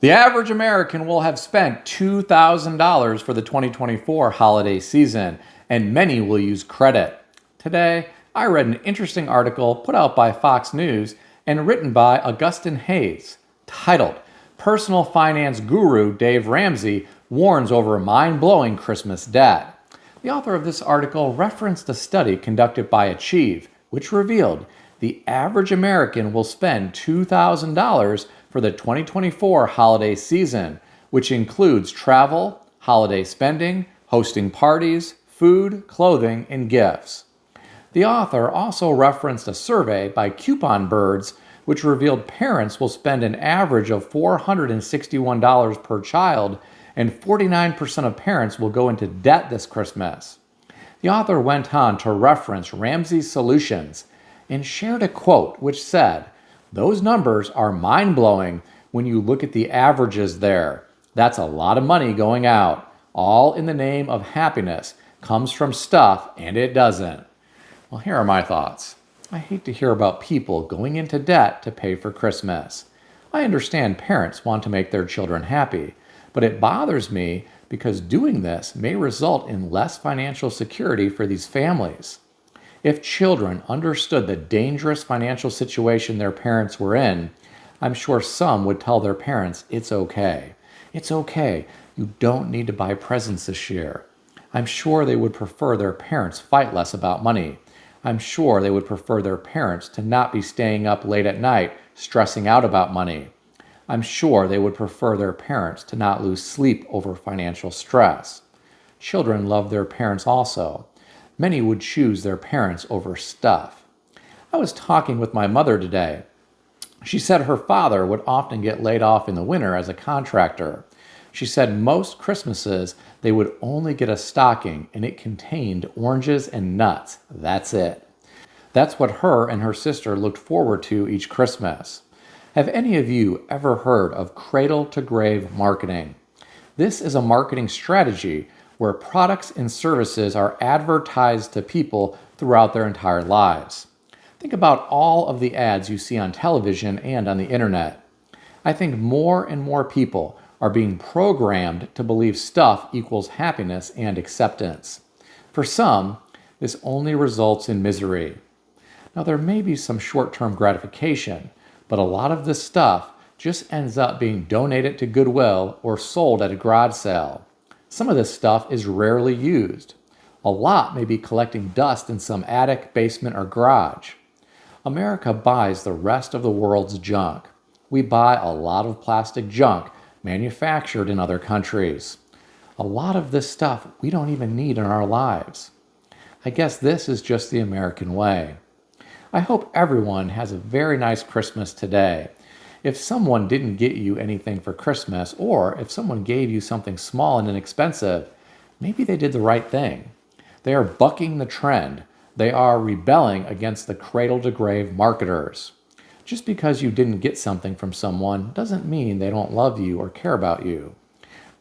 The average American will have spent $2,000 for the 2024 holiday season, and many will use credit. Today, I read an interesting article put out by Fox News and written by Augustin Hayes, titled, "Personal Finance Guru Dave Ramsey Warns Over Mind-Blowing Christmas Debt." The author of this article referenced a study conducted by Achieve, which revealed the average American will spend $2,000 for the 2024 holiday season, which includes travel, holiday spending, hosting parties, food, clothing, and gifts. The author also referenced a survey by Coupon Birds, which revealed parents will spend an average of $461 per child, and 49% of parents will go into debt this Christmas. The author went on to reference Ramsey's solutions and shared a quote which said, "Those numbers are mind-blowing when you look at the averages there. That's a lot of money going out, all in the name of happiness, comes from stuff, and it doesn't." Well, here are my thoughts. I hate to hear about people going into debt to pay for Christmas. I understand parents want to make their children happy, but it bothers me because doing this may result in less financial security for these families. If children understood the dangerous financial situation their parents were in, I'm sure some would tell their parents, "It's okay. It's okay. You don't need to buy presents this year." I'm sure they would prefer their parents fight less about money. I'm sure they would prefer their parents to not be staying up late at night stressing out about money. I'm sure they would prefer their parents to not lose sleep over financial stress. Children love their parents also. Many would choose their parents over stuff. I was talking with my mother today. She said her father would often get laid off in the winter as a contractor. She said most Christmases they would only get a stocking and it contained oranges and nuts. That's it. That's what her and her sister looked forward to each Christmas. Have any of you ever heard of cradle-to-grave marketing? This is a marketing strategy where products and services are advertised to people throughout their entire lives. Think about all of the ads you see on television and on the internet. I think more and more people are being programmed to believe stuff equals happiness and acceptance. For some, this only results in misery. Now, there may be some short-term gratification, but a lot of this stuff just ends up being donated to Goodwill or sold at a garage sale. Some of this stuff is rarely used. A lot may be collecting dust in some attic, basement, or garage. America buys the rest of the world's junk. We buy a lot of plastic junk manufactured in other countries. A lot of this stuff we don't even need in our lives. I guess this is just the American way. I hope everyone has a very nice Christmas today. If someone didn't get you anything for Christmas, or if someone gave you something small and inexpensive, maybe they did the right thing. They are bucking the trend. They are rebelling against the cradle-to-grave marketers. Just because you didn't get something from someone doesn't mean they don't love you or care about you.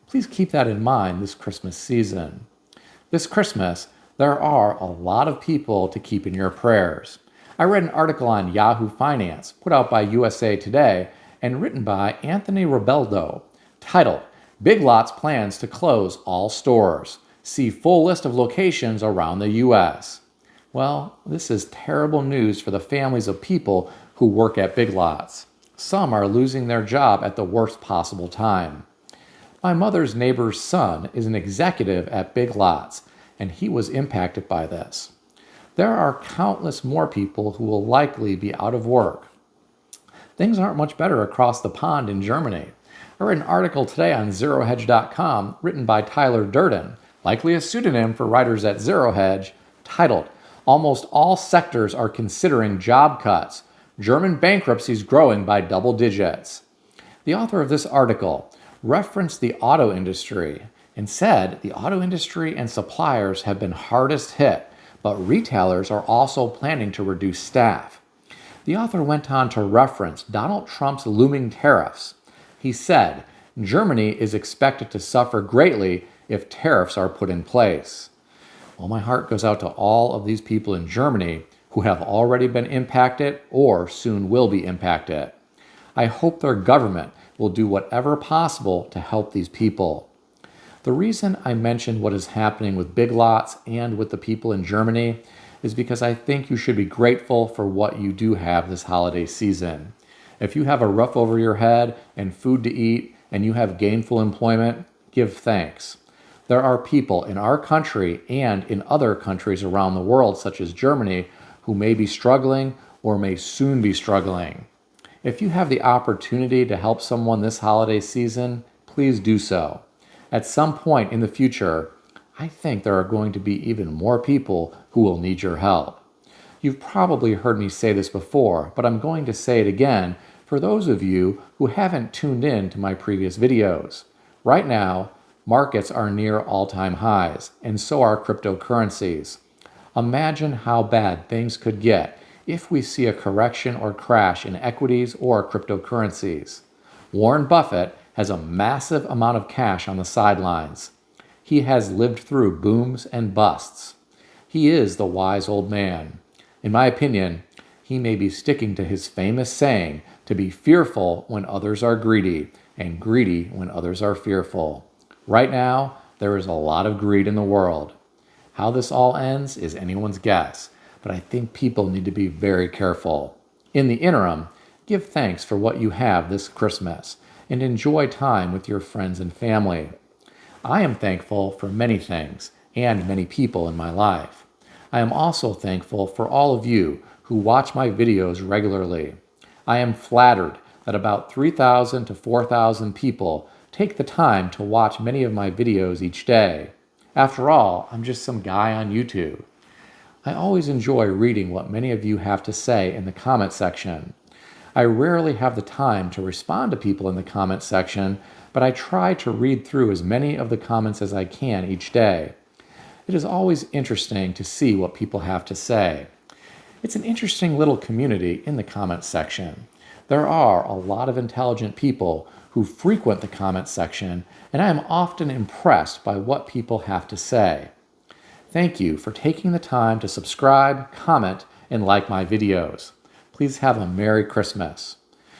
Please keep that in mind this Christmas season. This Christmas, there are a lot of people to keep in your prayers. I read an article on Yahoo Finance, put out by USA Today, and written by Anthony Rebeldo, titled, "Big Lots Plans to Close All Stores. See full list of locations around the U.S." Well, this is terrible news for the families of people who work at Big Lots. Some are losing their job at the worst possible time. My mother's neighbor's son is an executive at Big Lots, and he was impacted by this. There are countless more people who will likely be out of work. Things aren't much better across the pond in Germany. I read an article today on ZeroHedge.com written by Tyler Durden, likely a pseudonym for writers at Zero Hedge, titled, "Almost all sectors are considering job cuts. German bankruptcies growing by double digits." The author of this article referenced the auto industry and said the auto industry and suppliers have been hardest hit, but retailers are also planning to reduce staff. The author went on to reference Donald Trump's looming tariffs. He said, "Germany is expected to suffer greatly if tariffs are put in place." Well, my heart goes out to all of these people in Germany who have already been impacted or soon will be impacted. I hope their government will do whatever possible to help these people. The reason I mentioned what is happening with Big Lots and with the people in Germany is because I think you should be grateful for what you do have this holiday season. If you have a roof over your head and food to eat and you have gainful employment, give thanks. There are people in our country and in other countries around the world, such as Germany, who may be struggling or may soon be struggling. If you have the opportunity to help someone this holiday season, please do so. At some point in the future, I think there are going to be even more people who will need your help. You've probably heard me say this before, but I'm going to say it again for those of you who haven't tuned in to my previous videos. Right now, markets are near all-time highs, and so are cryptocurrencies. Imagine how bad things could get if we see a correction or crash in equities or cryptocurrencies. Warren Buffett has a massive amount of cash on the sidelines. He has lived through booms and busts. He is the wise old man. In my opinion, he may be sticking to his famous saying to be fearful when others are greedy and greedy when others are fearful. Right now, there is a lot of greed in the world. How this all ends is anyone's guess, but I think people need to be very careful. In the interim, give thanks for what you have this Christmas and enjoy time with your friends and family. I am thankful for many things and many people in my life. I am also thankful for all of you who watch my videos regularly. I am flattered that about 3,000 to 4,000 people take the time to watch many of my videos each day. After all, I'm just some guy on YouTube. I always enjoy reading what many of you have to say in the comment section. I rarely have the time to respond to people in the comment section, but I try to read through as many of the comments as I can each day. It is always interesting to see what people have to say. It's an interesting little community in the comment section. There are a lot of intelligent people who frequent the comment section, and I am often impressed by what people have to say. Thank you for taking the time to subscribe, comment, and like my videos. Please have a Merry Christmas.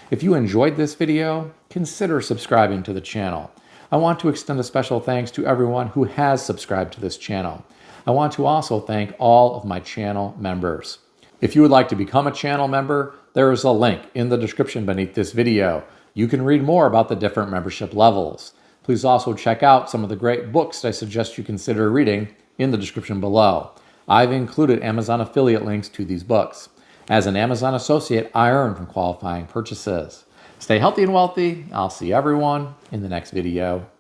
If you enjoyed this video, consider subscribing to the channel. I want to extend a special thanks to everyone who has subscribed to this channel. I want to also thank all of my channel members. If you would like to become a channel member, there is a link in the description beneath this video. You can read more about the different membership levels. Please also check out some of the great books that I suggest you consider reading in the description below. I've included Amazon affiliate links to these books. As an Amazon associate, I earn from qualifying purchases. Stay healthy and wealthy. I'll see everyone in the next video.